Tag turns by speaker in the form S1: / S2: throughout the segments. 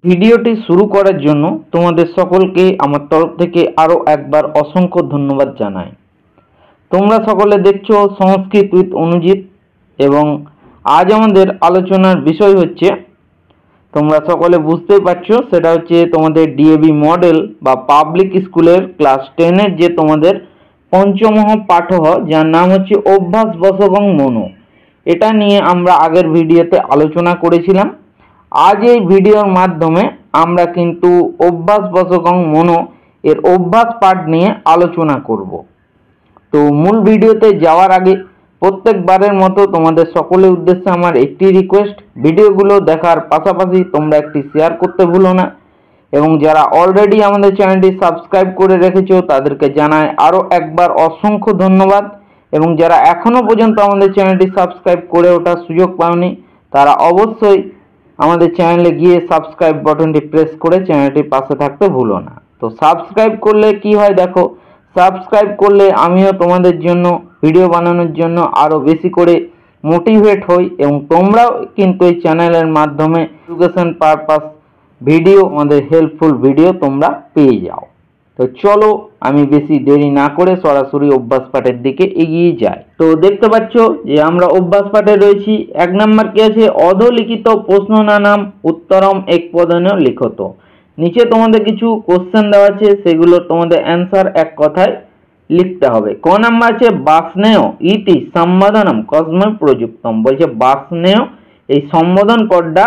S1: ভিডিওটি শুরু করার জন্য তোমাদের সকলকে আমার তরফ থেকে আরও একবার অসংখ্য ধন্যবাদ জানাই। তোমরা সকলে দেখছো সংস্কৃত উইথ অনুজিৎ এবং আজ আমাদের আলোচনার বিষয় হচ্ছে, তোমরা সকলে বুঝতেই পারছো, সেটা হচ্ছে তোমাদের ডিএভি মডেল বা পাবলিক স্কুলের ক্লাস 10-এর যে তোমাদের পঞ্চমহ পাঠ্য, যার নাম হচ্ছে অভ্যাস বশবং মনো। এটা নিয়ে আমরা আগের ভিডিওতে আলোচনা করেছিলাম। আজ এই ভিডিওর মাধ্যমে আমরা কিন্তু অভ্যাস বশবং মনো এর অভ্যাস পাঠ নিয়ে আলোচনা করব। তো মূল ভিডিওতে যাওয়ার আগে প্রত্যেকবারের মতো তোমাদের সকলের উদ্দেশ্যে আমার একটি রিকোয়েস্ট, ভিডিওগুলো দেখার পাশাপাশি তোমরা একটি শেয়ার করতে ভুলো না এবং যারা অলরেডি আমাদের চ্যানেলটি সাবস্ক্রাইব করে রেখেছো তাদেরকে জানাই আরও একবার অসংখ্য ধন্যবাদ, এবং যারা এখনও পর্যন্ত আমাদের চ্যানেলটি সাবস্ক্রাইব করে ওঠার সুযোগ পাওনি তারা অবশ্যই আমাদের চ্যানেলে গিয়ে সাবস্ক্রাইব বাটনটি প্রেস করে চ্যানেলটির পাশে থাকতে ভুলো না। তো সাবস্ক্রাইব করলে কি হয় দেখো, সাবস্ক্রাইব করলে আমিও তোমাদের জন্য ভিডিও বানানোর জন্য আরও বেশি করে মোটিভেট হই এবং তোমরাও কিন্তু এই চ্যানেলের মাধ্যমে এডুকেশন পারপাস ভিডিও, আমাদের হেল্পফুল ভিডিও তোমরা পেয়ে যাও। তো চলো আমি বেশি দেরি না করে সরাসরি অভ্যাস পাঠের দিকে এগিয়ে যাই। তো দেখতে পাচ্ছ যে আমরা অভ্যাস পাঠে রয়েছি। 1 নম্বর কি আছে, অধলিখিত প্রশ্ন নানাম উত্তরম এক পদনে লিখত। নিচে তোমাদের কিছু কোশ্চেন দেওয়া আছে, সেগুলো তোমাদের অ্যান্সার এক কথায় লিখতে হবে। ক নাম্বার আছে বাসনেয় ইতি সম্বোধনম কসময় প্রযুক্তম। বলছে বাসনেয় এই সম্বোধন পদটা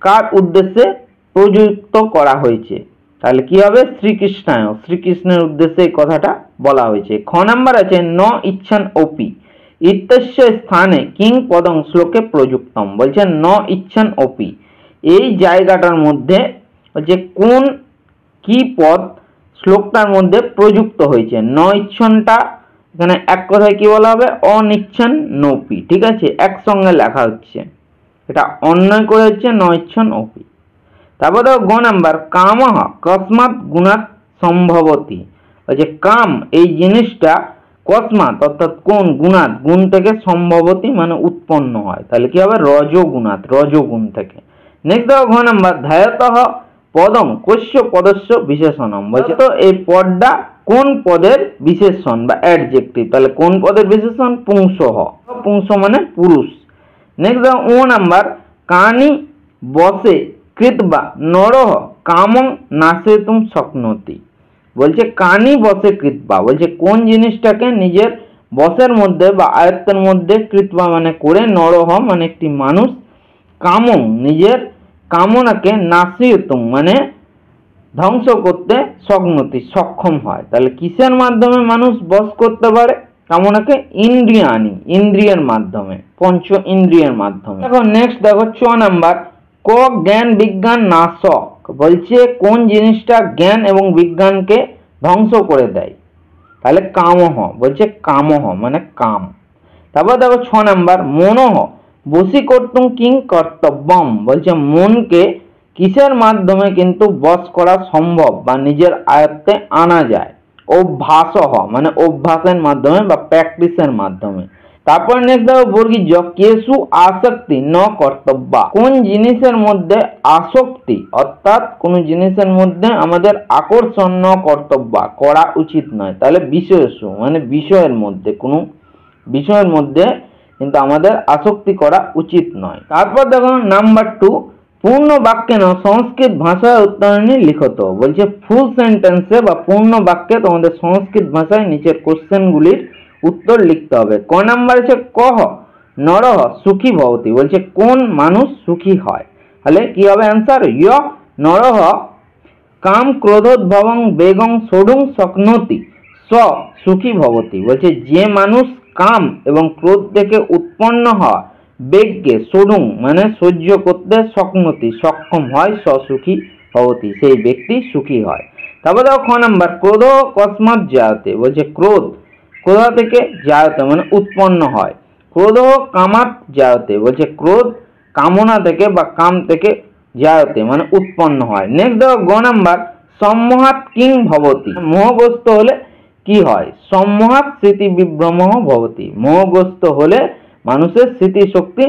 S1: কার উদ্দেশ্যে প্রযুক্ত করা হয়েছে, তাহলে কি হবে শ্রীকৃষ্ণায়, শ্রীকৃষ্ণের উদ্দেশ্যে এই কথাটা বলা হয়েছে। খ নাম্বার আছে ন ইচ্ছান ওপি ইত্যস্য স্থানে কিং পদং শ্লোকে প্রযুক্তম। বলছে ন ইচ্ছান ওপি, এই জায়গাটার মধ্যে যে কোন কি পদ শ্লোকটার মধ্যে প্রযুক্ত হয়েছে। ন ইচ্ছনটা এখানে এক কথায় কি বলা হবে, অনিচ্ছন নোপি। ঠিক আছে, একসঙ্গে লেখা হচ্ছে, এটা অন্যয় করে হচ্ছে ন ইচ্ছন ওপি। তারপর দেখো গ নাম্বার কামহ কস্মাৎ গুণাৎ সম্ভবতি। যে কাম এই জিনিসটা কস্মাৎ অর্থাৎ কোন, গুণাৎ গুণ থেকে, সম্ভবতি মানে উৎপন্ন হয়, তাহলে কি হবে রজগুণাৎ রজগুণ থেকে। নেক্সট দেখো ঘ নাম্বার ধ্যায়তঃ পদম কস্য পদস্য বিশেষণম। বলছে তো এই পদটা কোন পদের বিশেষণ বা অ্যাডজেক্টিভ, তাহলে কোন পদের বিশেষণ, পুংসহ, পুংস মানে পুরুষ। নেক্সট দেখো ও নাম্বার কানি বসে কৃতবা নরহ কামং নাশেতুম শক্নতি। বলছে কানি বসে কৃতবা, বলছে কোন জিনিসটাকে নিজের বসের মধ্যে বা আয়ত্তের মধ্যে, কৃতবা মানে করে, নরহ মানে একটি মানুষ, কামং নিজের কামনাকে, নাশেতুম মানে ধ্বংস করতে, শক্নতি সক্ষম হয়। তাহলে কিসের মাধ্যমে মানুষ বস করতে পারে কামনাকে, ইন্দ্রিয়ানি ইন্দ্রিয়ের মাধ্যমে, পঞ্চ ইন্দ্রিয়ের মাধ্যমে। দেখো নেক্সট দেখো ছ নাম্বার ক জ্ঞান বিজ্ঞান নাশক। বলছে কোন জিনিসটা জ্ঞান এবং বিজ্ঞানকে ধ্বংস করে দেয়, তাহলে কামহ, বলছে কামহ মানে কাম। তারপর দেখো ছ নাম্বার মনহ বশীকর্তুম কিং কর্তব্যম। বলছে মনকে কিসের মাধ্যমে কিন্তু বশ করা সম্ভব বা নিজের আয়ত্তে আনা যায়, অভ্যাসহ মানে অভ্যাসের মাধ্যমে বা প্র্যাকটিসের মাধ্যমে। তারপর নেক্সট দেখো বর্গীজ কেসু আসক্তি ন কর্তব্য। কোন জিনিসের মধ্যে আসক্তি অর্থাৎ কোন জিনিসের মধ্যে আমাদের আকর্ষণ ন কর্তব্য করা উচিত নয়, তাহলে বিষয়সু মানে বিষয়ের মধ্যে, কোনো বিষয়ের মধ্যে কিন্তু আমাদের আসক্তি করা উচিত নয়। তারপর দেখো নাম্বার 2 পূর্ণ বাক্যে না সংস্কৃত ভাষায় উত্তরণী লিখত। বলছে ফুল সেন্টেন্সে বা পূর্ণ বাক্যে তোমাদের সংস্কৃত ভাষায় নিচের কোশ্চেনগুলির উত্তর লিখতে হবে। ক নাম্বার আছে কহ নরহ সুখী ভবতি। বলছে কোন মানুষ সুখী হয়, তাহলে কি হবে অ্যান্সার ইয় নরহ কাম ক্রোধোদ্ভবং বেগং সোঢুং শক্নতি স সুখী ভবতি। বলছে যে মানুষ কাম এবং ক্রোধ থেকে উৎপন্ন হয় বেগকে, সোঢুং মানে সহ্য করতে, শক্নতি সক্ষম হয়, স সুখী ভবতি সেই ব্যক্তি সুখী হয়। তারপর দেখো খ নাম্বার ক্রোধ কস্মাৎ জায়তে। বলছে ক্রোধ কোথা থেকে, জায়তে মানে উৎপন্ন হয়। ক্রোধ কামাৎ জায়তে। বলছে ক্রোধ কামনা থেকে বা কাম থেকে, জায়তে মানে উৎপন্ন হয়। নেক্সট দেখো গ নাম্বার সম্মোহাৎ কিং ভবতি। মোহগ্রস্ত হলে কি হয়, সম্মোহাৎ স্মৃতি বিভ্রম ভবতি। মোহগ্রস্ত হলে মানুষের স্মৃতিশক্তি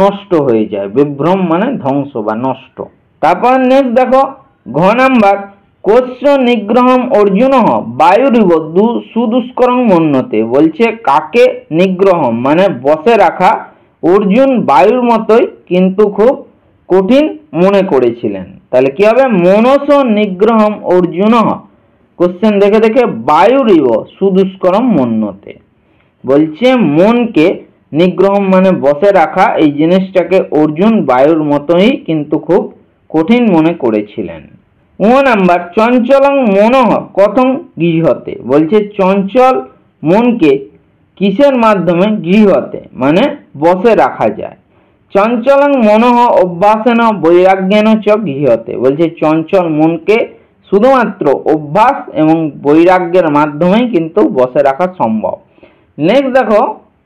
S1: নষ্ট হয়ে যায়, বিভ্রম মানে ধ্বংস বা নষ্ট। তারপর নেক্সট দেখো ঘ নাম্বার কোশ্য নিগ্রহম অর্জুন বায়ুরিব সুদুষ্করং মন্যতে। বলছে কাকে নিগ্রহম মানে বসে রাখা অর্জুন বায়ুর মতোই কিন্তু খুব কঠিন মনে করেছিলেন। তাহলে কি হবে মনস নিগ্রহম অর্জুন। কোশ্চেন দেখে দেখে বায়ুরিব সুদুষ্করম মন্যতে। বলছে মনকে নিগ্রহম মানে বসে রাখা এই জিনিসটাকে অর্জুন বায়ুর মতোই কিন্তু খুব কঠিন মনে করেছিলেন। ও নাম্বার চঞ্চলং মনঃ কথং গৃহতে। বলছে চঞ্চল মনকে কিসের মাধ্যমে গৃহতে মানে বসে রাখা যায়। চঞ্চলং মনঃ অভ্যাসেন বৈরাগ্যেন চ গৃহতে। বলছে চঞ্চল মনকে শুধুমাত্র অভ্যাস এবং বৈরাগ্যের মাধ্যমেই কিন্তু বসে রাখা সম্ভব। নেক্সট দেখো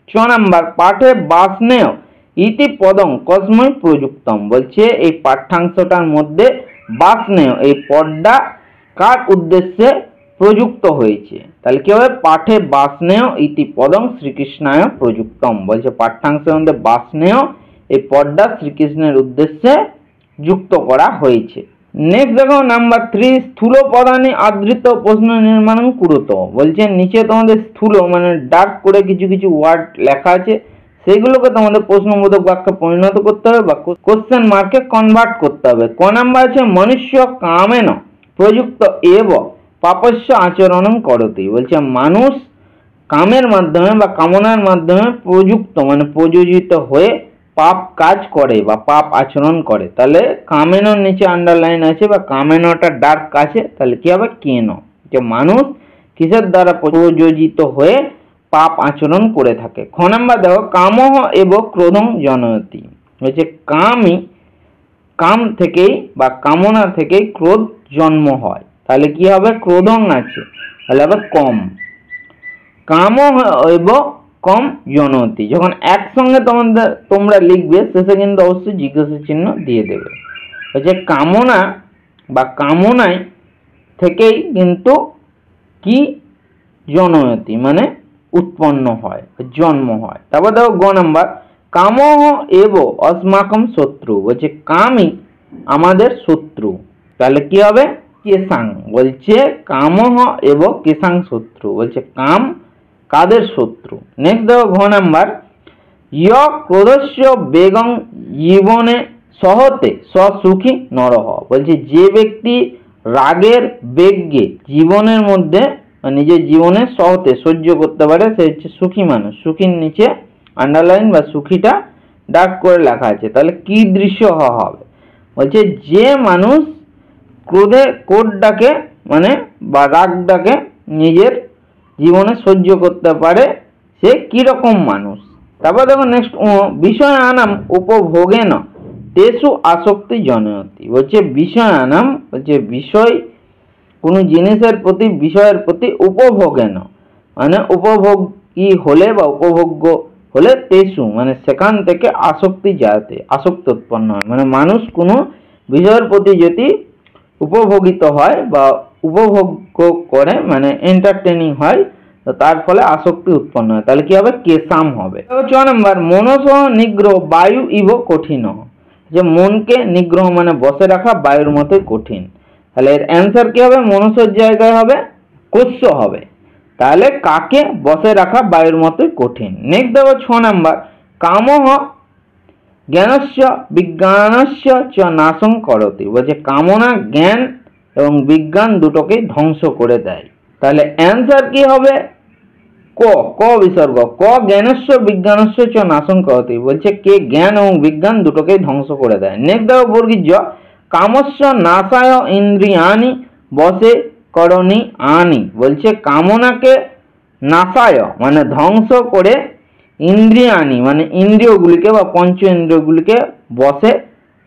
S1: ছ নাম্বার পাঠে বাসনেয় ইতি পদং কসময় প্রযুক্তম। বলছে এই পাঠ্যাংশটার মধ্যে বাসনেয় এই পদটা কার উদ্দেশ্যে প্রযুক্ত হয়েছে। তাহলে কি হবে পাঠে বাসনেয় ইতি পদং শ্রীকৃষ্ণায় প্রযুক্তম। বলছে পাঠ্যাংশের মধ্যে বাসনেয় এই পদটা শ্রীকৃষ্ণের উদ্দেশ্যে যুক্ত করা হয়েছে। নেক্সট দেখো নাম্বার 3 স্থূল পদানি আদৃত প্রশ্ন নির্মাণ কুরুত। বলছে নিচে তোমাদের স্থূল মানে ডার্ক করে কিছু কিছু ওয়ার্ড লেখা আছে সেগুলোকে তোমাদের প্রশ্নবোধক বাক্যে পরিণত করতে হবে বা কোশ্চেন মার্কে কনভার্ট করতে হবে। ক নাম্বার আছে মনুষ্য কামেন প্রযুক্ত এব পাপস্য আচরণম করতি। বলছে মানুষ কামের মাধ্যমে বা কামনার মাধ্যমে প্রযুক্ত মানে প্রযোজিত হয়ে পাপ কাজ করে বা পাপ আচরণ করে। তাহলে কামেনোর নিচে আন্ডারলাইন আছে বা কামেনোটা ডার্ক আছে তাহলে কি হবে কেন যে মানুষ কিসের দ্বারা প্রযোজিত হয়ে পাপ আচরণ করে থাকে। খ নাম্বার দেখো কামহ এব ক্রোধং জনয়তি। বলছে কাম থেকেই বা কামনা থেকেই ক্রোধ জন্ম হয়। তাহলে কি হবে ক্রোধং আছে তাহলে হবে কম কামহ এব কম জনতি। যখন একসঙ্গে তোমরা লিখবে শেষে কিন্তু অবশ্যই জিজ্ঞাসা চিহ্ন দিয়ে দেবে। হচ্ছে কামনা বা কামনায় থেকেই কিন্তু কি জনয়তি মানে উৎপন্ন হয় জন্ম হয়। তারপর দেখো গ নাম্বার কামহ এব অস্মাকম শত্রু। বলছে কামই আমাদের শত্রু। তাহলে কি হবে কেসাং। বলছে কামহ এব কেসাং শত্রু। বলছে কাম কাদের শত্রু। নেক্সট দেখো ঘ নাম্বার য় ক্রোধস্য বেগং জীবনে সহতে সুখী নরহ। বলছে যে ব্যক্তি রাগের বেগকে জীবনের মধ্যে নিজের জীবনে সহতে সহ্য করতে পারে সে হচ্ছে সুখী মানুষ। সুখীর নিচে আন্ডারলাইন বা সুখীটা ডার্ক করে লেখা আছে। তাহলে কি দৃশ্য হবে বলছে যে মানুষ ক্রোধটাকে মানে বা রাগটাকে নিজের জীবনে সহ্য করতে পারে সে কি রকম মানুষ। তারপর দেখো নেক্সট বিষয় আনাম উপভোগেন তেসু আসক্তি জনয়তি। বলছে বিষয় আনাম বলছে বিষয় কোন জিনিসের প্রতি বিষয়ের প্রতি উপভোগেন মানে উপভোগী হলে বা উপভোগ্য হলে তেসু মানে সেখান থেকে আসক্তি যাতে আসক্তি উৎপন্ন হয়। মানে মানুষ কোনো বিষয়ের প্রতি যদি উপভোগিত হয় বা উপভোগ্য করে মানে এন্টারটেনিং হয় তো তার ফলে আসক্তি উৎপন্ন হয়। তাহলে কি হবে কেসাম হবে। 6 নম্বর মনস নিগ্রহ বায়ু ইব কঠিন। যে মনকে নিগ্রহ মানে বসে রাখা বায়ুর মতোই কঠিন। তাহলে এর অ্যান্সার কি হবে মনসের জায়গায় হবে কোশ্য হবে। তাহলে কাকে বসে রাখা বায়ুর মতোই কঠিন। নেক্সট দেখো 6 নম্বর কামহ জ্ঞানস্য বিজ্ঞানস্য চ নাশং করতি। বলছে কামনা জ্ঞান এবং বিজ্ঞান দুটোকে ধ্বংস করে দেয়। তাহলে অ্যান্সার কি হবে ক বিসর্গ ক জ্ঞানস্য বিজ্ঞানস্য চ নাশং করতি। বলছে কে জ্ঞান এবং বিজ্ঞান দুটোকে ধ্বংস করে দেয়। নেক্সট দেখো বর্গীজ কামস্য নাশায় ইন্দ্রিয়ানি বসে করণী আনি। বলছে কামনাকে নাশায় মানে ধ্বংস করে ইন্দ্রিয়ানি মানে ইন্দ্রিয়গুলিকে বা পঞ্চ ইন্দ্রিয়গুলিকে বসে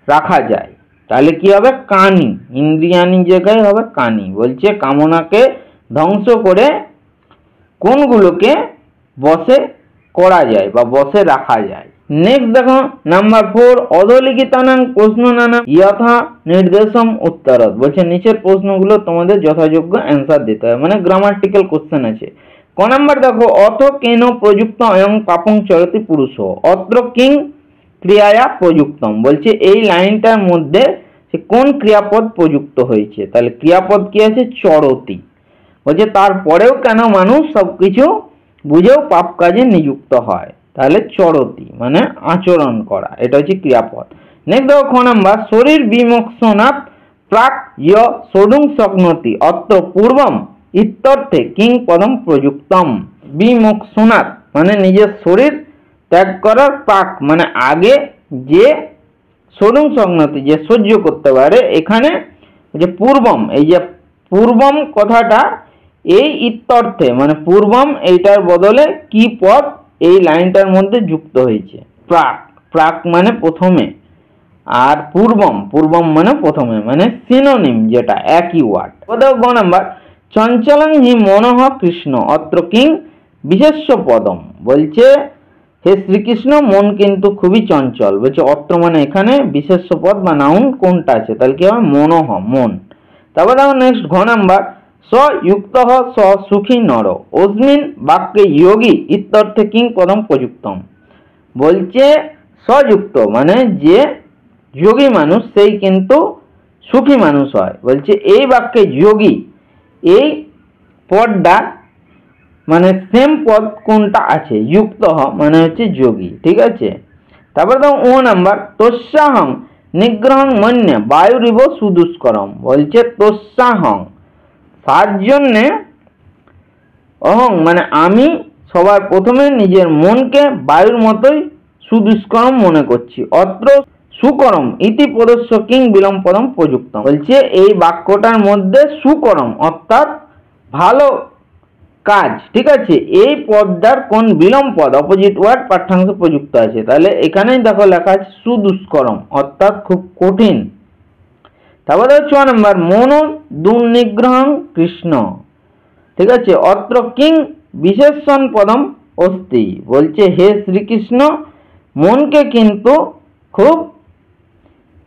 S1: রাখা যায়। তাহলে কি হবে কানি ইন্দ্রিয়ানি জায়গায় হবে কানি। বলছে কামনাকে ধ্বংস করে কোনগুলোকে বসে করা যায় বা বসে রাখা যায়। নেক্সট দেখো নাম্বার 4 অধলিখিতানাং প্রশ্ননানাং যথা নির্দেশম উত্তরত। বলছে নিচের প্রশ্নগুলো তোমাদের যথাযোগ্য অ্যান্সার দিতে হবে মানে গ্রামাটিক্যাল কোশ্চেন আছে। ক নাম্বার দেখো অথ কেন প্রযুক্ত অয়ং পাপং চরতি পুরুষ অত্র কিং ক্রিয়ায়া প্রযুক্তম। বলছে এই লাইনটার মধ্যে সে কোন ক্রিয়াপদ প্রযুক্ত হয়েছে। তাহলে ক্রিয়াপদ কি আছে? চরতি। বলছে তারপরেও কেন মানুষ সবকিছু বুঝেও পাপ কাজে নিযুক্ত হয়। তাহলে চরতি মানে আচরণ করা, এটা হচ্ছে ক্রিয়াপদ। নেক্সট দেখো খ নাম্বার, শরীর বিমোক্ষণাৎ প্রাক ইয় সোডুং শক্নতি অত্র পূর্বম ইত্যর্থে কিং পদম প্রযুক্তম। বিমোক্ষণাৎ মানে নিজের শরীর ত্যাগ করার, প্রাক মানে আগে, যে সোডুং শক্নতি যে সহ্য করতে পারে। এখানে যে পূর্বম, এই যে পূর্বম কথাটা এই ইত্যর্থে মানে পূর্বম এইটার বদলে কি পদ এই লাইনটার মধ্যে যুক্ত হয়েছে? প্রাক। প্রাক মানে প্রথমে, আর পূর্বম, পূর্বম মানে প্রথমে, মানে সিনোনিম, যেটা একই ওয়ার্ড। গ নাম্বার, চঞ্চলং হি মনঃ কৃষ্ণ অত্র কিং বিশেষ্য পদম। বলছে হে শ্রীকৃষ্ণ মন কিন্তু খুবই চঞ্চল। বলছে অত্র মানে এখানে বিশেষ্য পদ বা নাউন কোনটা আছে? তাহলে কি হবে? মনঃ, মন। তারপর দেখো নেক্সট ঘ নাম্বার, স যুক্ত স সুখী নর অস্মিন বাক্যে যোগী ইত্যর্থে কিং পদম প্রযুক্তম। বলছে সযুক্ত মানে যে যোগী মানুষ সেই কিন্তু সুখী মানুষ হয়। বলছে এই বাক্যে যোগী এই পদটা মানে সেম পদ কোনটা আছে? যুক্ত মানে হচ্ছে যোগী, ঠিক আছে। তারপর দেখো ও নাম্বার, তোষ্যাহং নিগ্রহং মন্যে বায়ুরিব সুদুষ্করম। বলছে তোষ্যাহং তার জন্যে, অহং মানে আমি, সবার প্রথমে নিজের মনকে বায়ুর মতোই সুদুষ্করম মনে করছি। অত্র সুকরম ইতি পদস্য কিং বিলম্ব পদম প্রযুক্তম। বলছে এই বাক্যটার মধ্যে সুকরম অর্থাৎ ভালো কাজ, ঠিক আছে, এই পদটার কোন বিলম্ব পদ অপোজিট ওয়ার্ড পাঠ্যাংশ প্রযুক্ত আছে। তাহলে এখানেই দেখো লেখা আছে সুদুষ্করম অর্থাৎ খুব কঠিন। তারপরে 6 নম্বর, মনো দুর্নিগ্রহং কৃষ্ণ, ঠিক আছে, অত্র কিং বিশেষণ পদম অস্তি। বলছে হে শ্রীকৃষ্ণ মনকে কিন্তু খুব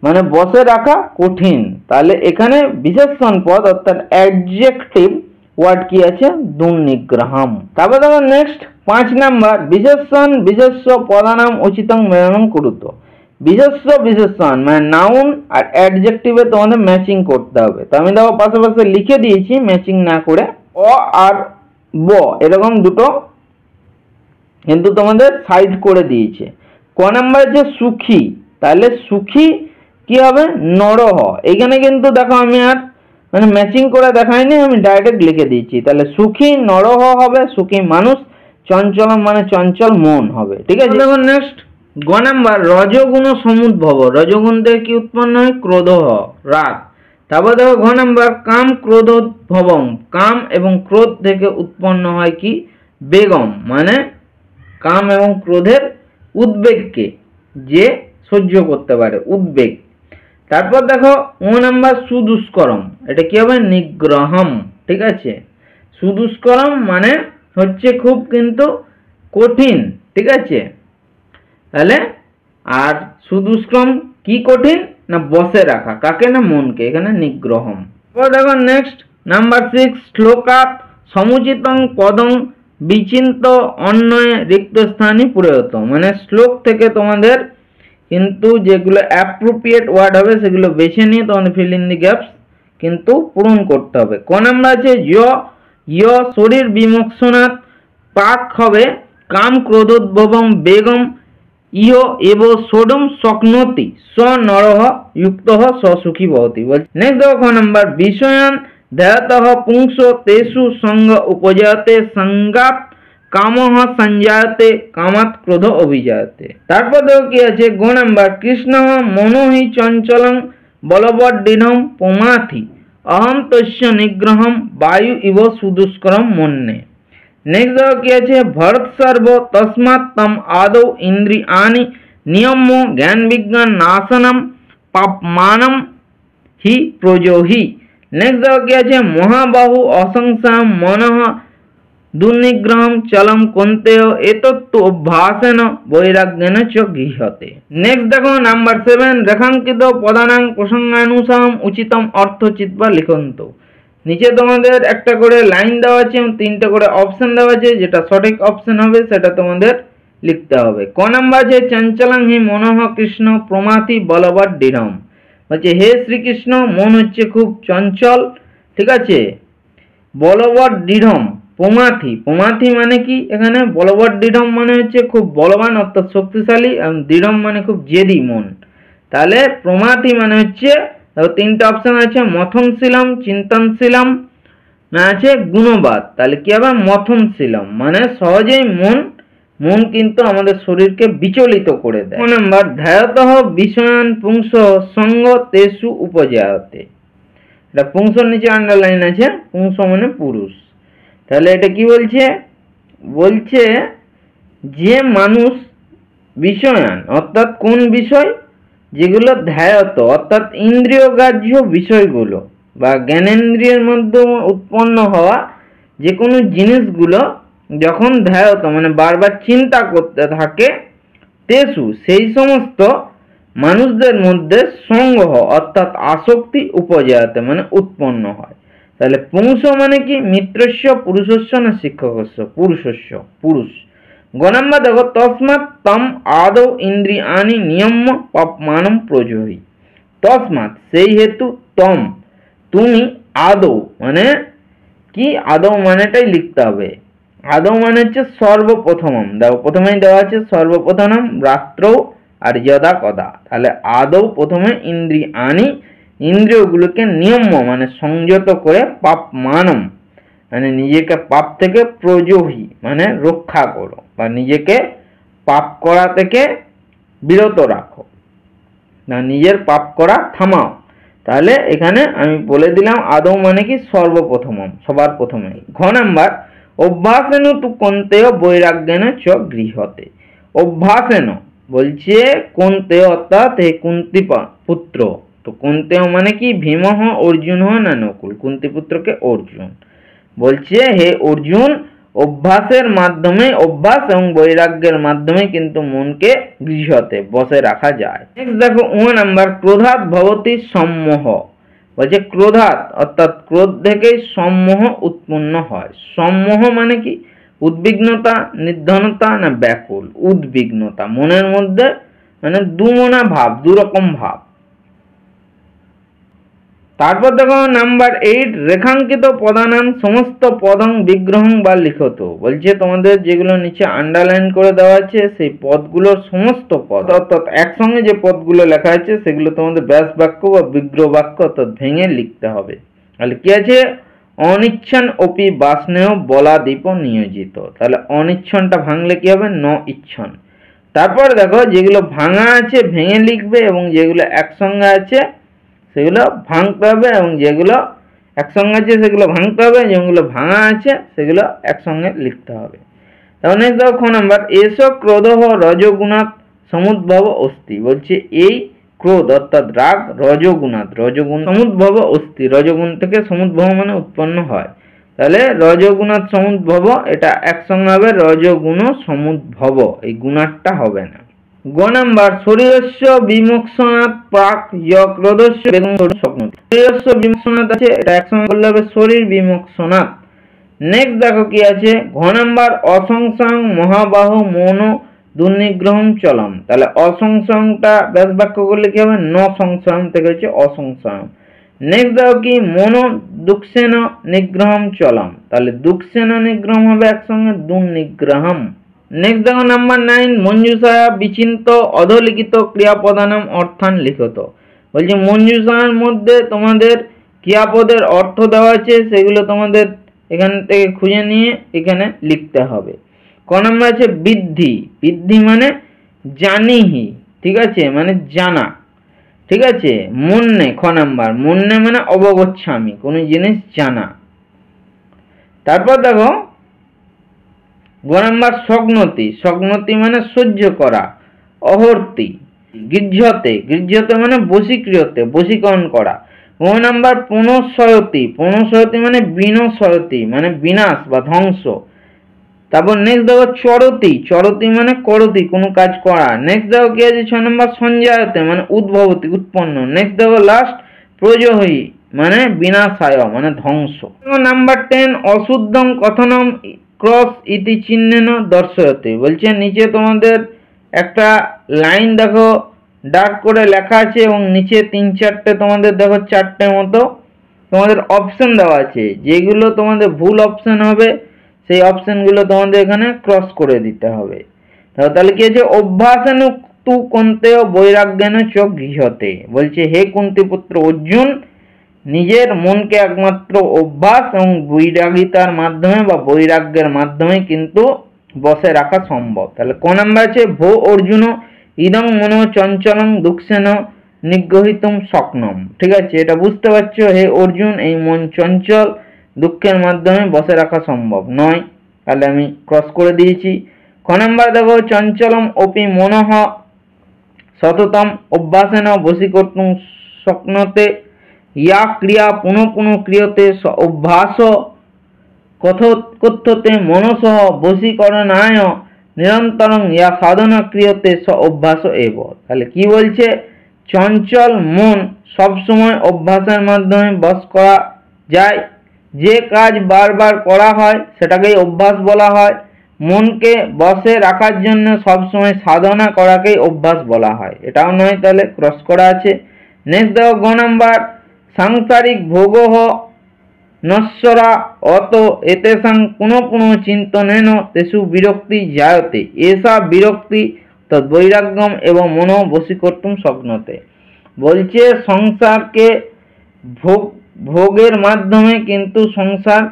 S1: মানে বসে রাখা কঠিন। তাহলে এখানে বিশেষণ পদ অর্থাৎ অ্যাডজেক্টিভ ওয়ার্ড কি আছে? দুর্নিগ্রহম। তারপর দেখো নেক্সট 5 নাম্বার, বিশেষণ বিশেষ্য পদানাম উচিতং মেলনং কুরুত। বিশেষ্য বিশেষণ মানে নাউন আর অ্যাডজেক্টিভে তোমাদের ম্যাচিং করতে হবে। তো আমি দেখো পাশাপাশি লিখে দিয়েছি ম্যাচিং না করে, অ আর ব এরকম দুটো কিন্তু তোমাদের সাইড করে দিয়েছে। ক নাম্বার যে সুখী, তাহলে সুখী কি হবে? নরহ। এখানে কিন্তু দেখো আমি আর মানে ম্যাচিং করে দেখাইনি, আমি ডাইরেক্ট লিখে দিয়েছি। তাহলে সুখী নরহ হবে সুখী মানুষ, চঞ্চলম মানে চঞ্চল মন হবে, ঠিক আছে। দেখো নেক্সট গ নাম্বার, রজগুণ সমুদ্ভব। রজগুণ থেকে কি উৎপন্ন হয়? ক্রোধ, রাগ। তারপর দেখো ঘ নাম্বার, কাম ক্রোধোদ্ভবম। কাম এবং ক্রোধ থেকে উৎপন্ন হয় কি? বেগম মানে কাম এবং ক্রোধের উদ্বেগকে যে সহ্য করতে পারে, উদ্বেগ। তারপর দেখো ও নাম্বার, সুদুষ্করম। এটা কি হবে? নিগ্রহম, ঠিক আছে। সুদুষ্করম মানে হচ্ছে খুব কিন্তু কঠিন, ঠিক আছে। তাহলে আর সুদুষ্করম কি কঠিন? না বসে রাখা, কাকে? না মনকে, এখানে নিগ্রহম। তারপর দেখো নেক্সট নাম্বার 6, শ্লোকাত সমুচিতং পদং বিচিন্ত অন্যয়ে রিক্ত স্থানে প্রয়ত। মানে শ্লোক থেকে তোমাদের কিন্তু যেগুলো অ্যাপ্রোপ্রিয়েট ওয়ার্ড হবে সেগুলো বেছে নিয়ে তোমাদের ফিল ইন দি গ্যাপস কিন্তু পূরণ করতে হবে। ক নাম্বার আছে য় শরীর বিমোক্ষণাৎ পাক হবে কাম ক্রোধোদ্ভবম বেগম ইহ এব সোডম শক্নতি স নরহ যুক্তঃ স সুখী ভবতি। নেক্সট দেখো খ নাম্বার, বিষয়ান ধ্যায়তঃ পুংস তেষু সঙ্গ উপজায়তে সঙ্গাত কামহ সঞ্জায়তে কামাত ক্রোধ অভিজায়তে। তারপর দেখো কি আছে গ নাম্বার, কৃষ্ণ মনোহি চঞ্চলং বলবদ্দৃঢ়ং প্রমাথি অহম তস্য নিগ্রহম বায়ু ইব সুদুষ্করম মন্যে। নেক্সট দেখো কি আছে, ভরত সর্ব তস্মাৎ তম আদৌ ইন্দ্রিয়ানি নিয়ম্য জ্ঞান বিজ্ঞান নাশনম পাপমানম হি প্রজোহি। নেক্সট দেখো কি আছে, মহাবাহু অসংসাম মনঃ দুর্নিগ্রহম চলম কন্তেয় এতত্ত্ব অভ্যাসেন বৈরাগ্যেন চ গৃহতে। নেক্সট দেখো নাম্বার 7, রেখাঙ্কিত পদানাং প্রসঙ্গানুসারম উচিতম অর্থ চিত্বা লিখন্ত। নিচে তোমাদের একটা করে লাইন দেওয়া আছে এবং 3টে করে অপশন দেওয়া আছে, যেটা সঠিক অপশন হবে সেটা তোমাদের লিখতে হবে। ক নাম্বার আছে চঞ্চলং হি মনঃ কৃষ্ণ প্রমাথি বলবদ্দৃঢ়ম। বলছে হে শ্রীকৃষ্ণ, মন হচ্ছে খুব চঞ্চল, ঠিক আছে। বলবৎ দৃঢ়ম প্রমাথি, প্রমাথি মানে কি, এখানে বলবৎ দৃঢ়ম মানে হচ্ছে খুব বলবান অর্থাৎ শক্তিশালী, এবং দৃঢ়ম মানে খুব জেদি মন। তাহলে প্রমাথি মানে হচ্ছে, তিনটা অপশন আছে, মথনশীলম, চিন্তনশীলম, না আছে গুণবাদ। তাহলে কি হবে, মথনশীলম মানে সহজেই মন কিন্তু আমাদের শরীরকে বিচলিত করে দেয়। নাম্বার ধ্যায়তঃ বিষয়ান পুংস সঙ্গ তেসু উপজায়তে, এটা পুংসর নিচে আন্ডারলাইন আছে, পুংস মানে পুরুষ। তাহলে এটা কি বলছে, বলছে যে মানুষ বিষয়ান অর্থাৎ কোন বিষয়, যেগুলো ধ্যায়ত অর্থাৎ ইন্দ্রিয়গ্রাহ্য বিষয়গুলো বা জ্ঞানেন্দ্রিয়ের মাধ্যমে উৎপন্ন হওয়া যে কোনো জিনিসগুলো যখন ধ্যায়ত মানে বারবার চিন্তা করতে থাকে, তেসু সেই সমস্ত মানুষদের মধ্যে সংগ্রহ অর্থাৎ আসক্তি উপজায়তে মানে উৎপন্ন হয়। তাহলে পুংস মানে কি, মিত্রস্য পুরুষস্য না শিক্ষকস্য, পুরুষস্য পুরুষ। গ নাম্বার দেখো, তস্মাৎ তম আদৌ ইন্দ্রিয়ানি নিয়ম্য পাপমানম প্রজহি। তস্মাৎ সেই হেতু, তম তুমি, আদৌ মানে কি, আদৌ মানেটাই লিখতে হবে। আদৌ মানে হচ্ছে সর্বপ্রথমম, দেখো প্রথমেই দেওয়া আছে সর্বপ্রথমম রাত্রৌ আর যদা কদা। তাহলে আদৌ প্রথমে ইন্দ্রিয়ানি ইন্দ্রিয়গুলোকে নিয়ম্য মানে সংযত করে, পাপ মানম মানে নিজেকে পাপ থেকে, প্রজহি মানে রক্ষা করো বা নিজেকে পাপ করা থেকে বিরত রাখো, না নিজের পাপ করা থামাও। তাহলে এখানে আমি বলে দিলাম আদৌ মানে কি সর্বপ্রথমম, সবার প্রথমে। ঘ নাম্বার অভ্যাসেন তু কন্তেয় বৈরাগ্যেন চ গৃহতে। অভ্যাসেন বলছে কুন্তেয় অর্থাৎ হে কুন্তি পুত্র, তো কুন্তেয় মানে কি ভীমঃ অর্জুন না নকুল, কুন্তি পুত্রকে অর্জুন বলছে হে অর্জুন, অভ্যাসের মাধ্যমে, অভ্যাস এবং বৈরাগ্যের মাধ্যমে কিন্তু মনকে গৃহতে বসে রাখা যায়। নেক্সট দেখো ও নাম্বার ক্রোধাৎ ভবতি সম্মোহ, বলছে ক্রোধাৎ অর্থাৎ ক্রোধ থেকেই সম্মোহ উৎপন্ন হয়। সম্মোহ মানে কি, উদ্বিগ্নতা, নির্ধনতা না ব্যাকুল, উদ্বিগ্নতা মনের মধ্যে মানে দুমনা ভাব, দুরকম ভাব। তারপর দেখো নাম্বার 8, রেখাঙ্কিত পদানাম সমস্ত পদং বিগ্রহং বা লিখত, বলছে তোমাদের যেগুলো নিচে আন্ডারলাইন করে দেওয়া আছে সেই পদগুলোর সমস্ত পদ অর্থাৎ একসঙ্গে যে পদগুলো লেখা আছে সেগুলো তোমাদের ব্যাস বাক্য বা বিগ্রহ বাক্য অর্থাৎ ভেঙে লিখতে হবে। তাহলে কি আছে, অনিচ্ছন অপি বাসনেয় বলাদীপ নিয়োজিত। তাহলে অনিচ্ছনটা ভাঙলে কি হবে, ন ইচ্ছন। তারপর দেখো যেগুলো ভাঙা আছে ভেঙে লিখবে, এবং যেগুলো একসঙ্গে আছে সেগুলো ভাঙতে হবে, এবং যেগুলো একসঙ্গে আছে সেগুলো ভাঙতে হবে, যেগুলো ভাঙা আছে সেগুলো একসঙ্গে লিখতে হবে। তাহলে নেক্সট দেখো খ নাম্বার, এস ক্রোধ রজগুণাৎ সমুদ্ভব অস্তি, বলছে এই ক্রোধ অর্থাৎ রাগ রজগুণাৎ, রজগুণ সমুদ্ভব অস্তি, রজগুণ থেকে সমুদ্ভব মানে উৎপন্ন হয়। তাহলে রজগুণাৎ সমুদ্ভব এটা একসঙ্গে হবে রজগুণ সমুদ্ভব, এই গুণাটটা হবে না। গ নাম্বার শরীরস্য বিমোক্ষণাৎ প্রাক ক্রোধস্য বেগম স্বপ্ন, শরীরস্য বিমোক্ষণাৎ আছে, এটা একসঙ্গে বললে হবে শরীর বিমোক্ষণাৎ। নেক্সট দেখো কি আছে, ঘ নাম্বার অসংসাং মহাবাহ মৌন দুর্নিগ্রহম চলম। তাহলে অসংসংটা ব্যাস বাক্য করলে কি হবে, ন সংশয়ম থেকে হচ্ছে অসংশয়ম। নেক্সট দেখো কি, মনো দুঃখেন নিগ্রহম চলম, তাহলে দুঃখেন নিগ্রহম হবে একসঙ্গে দুর্নিগ্রহম। নেক্সট দেখো নাম্বার 9, মঞ্জুষায়া বিচিন্ত অধলিখিত ক্রিয়াপদানাম অর্থান লিখত, বলছে মঞ্জুষার মধ্যে তোমাদের ক্রিয়াপদের অর্থ দেওয়া আছে, সেগুলো তোমাদের এখান থেকে খুঁজে নিয়ে এখানে লিখতে হবে। ক নাম্বার আছে বৃদ্ধি, বৃদ্ধি মানে জানিহি, ঠিক আছে মানে জানা, ঠিক আছে। মন্যে, খ নাম্বার মন্যে মানে অবগচ্ছামি, কোনো জিনিস জানা। তারপর দেখো গ নাম্বার স্বগ্নতি, স্বগ্নতি মানে সহ্য করা, অহর্তি। গৃহ্যতে, গৃহ্যতে মানে বশীকৃয়তে, বশীকরণ করা। গ নাম্বার পুনঃসয়তি, পুনঃসয়তি মানে বিনশয়তি মানে বিনাশ বা ধ্বংস। তারপর নেক্সট দেখো চরতি, চরতি মানে করতি কোনো কাজ করা। নেক্সট দেখো কি আছে 6 নম্বর সঞ্জায়তে মানে উদ্ভবতি উৎপন্ন। নেক্সট দেখো লাস্ট প্রজহি মানে বিনাশায় মানে ধ্বংস। নাম্বার 10 অশুদ্ধং কথনম ক্রস ইতি চিহ্নেন দর্শয়তে, বলছে নিচে তোমাদের একটা লাইন দেখো ডার্ক করে লেখা আছে এবং নিচে 3-4টে তোমাদের দেখো 4টে মতো তোমাদের অপশন দেওয়া আছে। যেগুলো তোমাদের ভুল অপশন হবে সেই অপশনগুলো তোমাদের এখানে ক্রস করে দিতে হবে। তাহলে কি আছে, অভ্যাসেন তু কন্তেয় বৈরাগ্যেন চ গৃহতে। বলছে হে কুন্তিপুত্র অর্জুন, নিজের মনকে একমাত্র অভ্যাস এবং বৈরাগিতার মাধ্যমে বা বৈরাগ্যের মাধ্যমে কিন্তু বসে রাখা সম্ভব। তাহলে ক নাম্বার আছে, ভো অর্জুন ইদং মনো চঞ্চলং দুঃখেন নিগ্রহিতুম শক্নম। ঠিক আছে, এটা বুঝতে পারছো, হে অর্জুন এই মন চঞ্চল দুঃখের মাধ্যমে বসে রাখা সম্ভব নয়। তাহলে আমি ক্রস করে দিয়েছি। খ নাম্বার দেখো, চঞ্চলম অপি মনঃ সততম অভ্যাসেন বশীকর্তুম শক্নতে ইয়া ক্রিয়া পুনঃ পুনঃ ক্রিয়তে স অভ্যাস কথ্যতে মনসঃ বশীকরণায় নিরন্তরং ইয়া সাধনা ক্রিয়তে স অভ্যাস এব। তাহলে কি বলছে, চঞ্চল মন সবসময় অভ্যাসের মাধ্যমে বশ করা যায়। যে কাজ বারবার করা হয় সেটাকেই অভ্যাস বলা হয়। মনকে বসে রাখার জন্য সবসময় সাধনা করাকেই অভ্যাস বলা হয়। এটাও নয়, তাহলে ক্রস করা আছে। নেক্সট দেখো গ নাম্বার, সাংসারিক ভোগ নশ্বরা অত এতেসাং পুনঃ পুনঃ চিন্তনেন তেষু বিরক্তি জায়তে এসা বিরক্তি তদ্বৈরাগ্যম এবং মনো বশীকর্তুম শক্নতে। বলছে সংসারকে ভোগের মাধ্যমে কিন্তু সংসার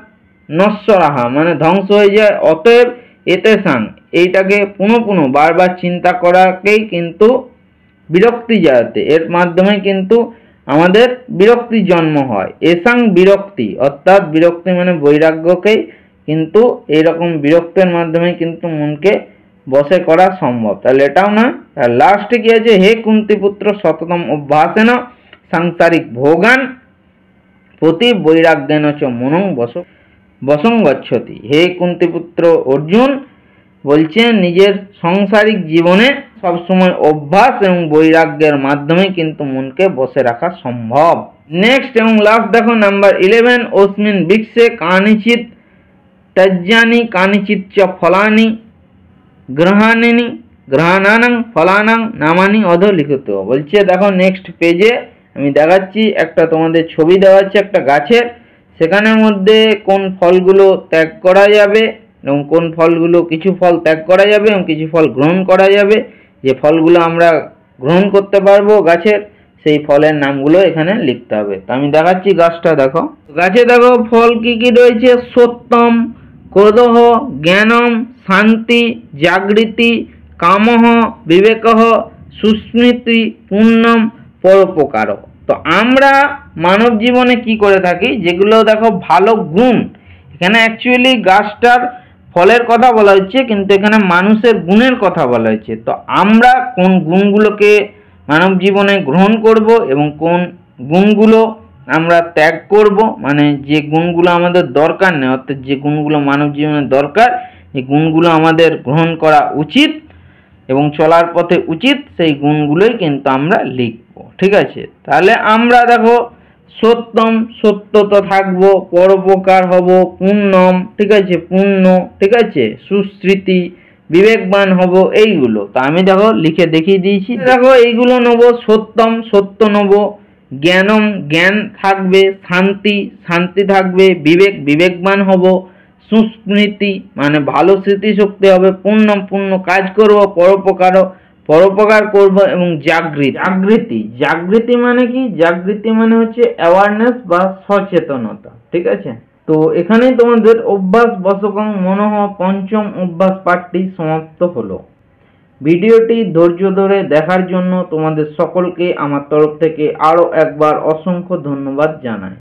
S1: নশ্বরাহা মানে ধ্বংস হয়ে যায়। অতএব এতেসাং এইটাকে পুনঃ পুনঃ বারবার চিন্তা করাকেই কিন্তু বিরক্তি জায়তে, এর মাধ্যমে কিন্তু আমাদের বিরক্তি জন্ম হয়। এসাং বিরক্তি অর্থাৎ বিরক্তি মানে বৈরাগ্যকেই কিন্তু এইরকম বিরক্তের মাধ্যমে কিন্তু মনকে বসে করা সম্ভব। তাহলে এটাও না। তার লাস্টে কি আছে, হে কুন্তিপুত্র শততম অভ্যাসেন সাংসারিক ভোগান প্রতি বৈরাগ্যেন চ মনং বসং গচ্ছতি। হে কুন্তিপুত্র অর্জুন বলছেন নিজের সাংসারিক জীবনে সবসময় অভ্যাস এবং বৈরাগ্যের মাধ্যমে কিন্তু মনকে বসে রাখা সম্ভব। নেক্সট এবং লাস্ট দেখো নাম্বার 11, অস্মিন বিক্ষে কানিচিত তজ্জানি কানিচিত চ ফলানি গ্রহাণিনি গ্রহাণানাং ফলানাং নামানি অধলিখিত। বলছে দেখো নেক্সট পেজে আমি দেখাচ্ছি, একটা তোমাদের ছবি দেওয়া আছে একটা গাছের, সেখানের মধ্যে কোন ফলগুলো ত্যাগ করা যাবে এবং কোন ফলগুলো, কিছু ফল ত্যাগ করা যাবে এবং কিছু ফল গ্রহণ করা যাবে। যে ফলগুলো আমরা গ্রহণ করতে পারবো গাছের, সেই ফলের নামগুলো এখানে লিখতে হবে। তো আমি দেখাচ্ছি গাছটা দেখো। গাছে দেখো ফল কি কি রয়েছে, সত্যম, ক্রোধঃ, জ্ঞানম, শান্তি, জাগৃতি, কামঃ, বিবেকঃ, সুস্মৃতি, পুণ্যম, পরোপকার। তো আমরা মানব জীবনে কি করে থাকি, যেগুলো দেখো ভালো গুণ, এখানে অ্যাকচুয়ালি গাছটার ফলের কথা বলা হচ্ছে কিন্তু এখানে মানুষের গুণের কথা বলা হচ্ছে। তো আমরা কোন গুণগুলোকে মানব জীবনে গ্রহণ করব এবং কোন গুণগুলো আমরা ত্যাগ করব, মানে যে গুণগুলো আমাদের দরকার নেই, অর্থাৎ যে গুণগুলো মানব জীবনে দরকার এই গুণগুলো আমাদের গ্রহণ করা উচিত এবং চলার পথে উচিত, সেই গুণগুলোই কিন্তু আমরা লিখব। ঠিক আছে, তাহলে আমরা দেখো সত্যম সত্যতা থাকবো, পরোপকার হব, পুণ্যম ঠিক আছে পুণ্য, ঠিক আছে সুস্মৃতি বিবেকবান হব, এইগুলো। তো আমি দেখো লিখে দেখিয়ে দিয়েছি, দেখো এইগুলো নেব, সত্যম সত্য নেব, জ্ঞানম জ্ঞান থাকবে, শান্তি শান্তি থাকবে, বিবেক বিবেকবান হব, সুস্মৃতি মানে ভালো স্মৃতিশক্তি হবে, পুণ্যম পুণ্য কাজ করব, পরোপকার পরোপকার করব এবং জাগৃতি জাগৃতি মানে কি, জাগৃতি মানে হচ্ছে অ্যাওয়ারনেস বা সচেতনতা। ঠিক আছে, তো এখানেই তোমাদের অভ্যাস বশকং মনঃ পঞ্চম অভ্যাস পাঠটি সমাপ্ত হলো। ভিডিওটি ধৈর্য ধরে দেখার জন্য তোমাদের সকলকে আমার তরফ থেকে আরো একবার অসংখ্য ধন্যবাদ জানাই।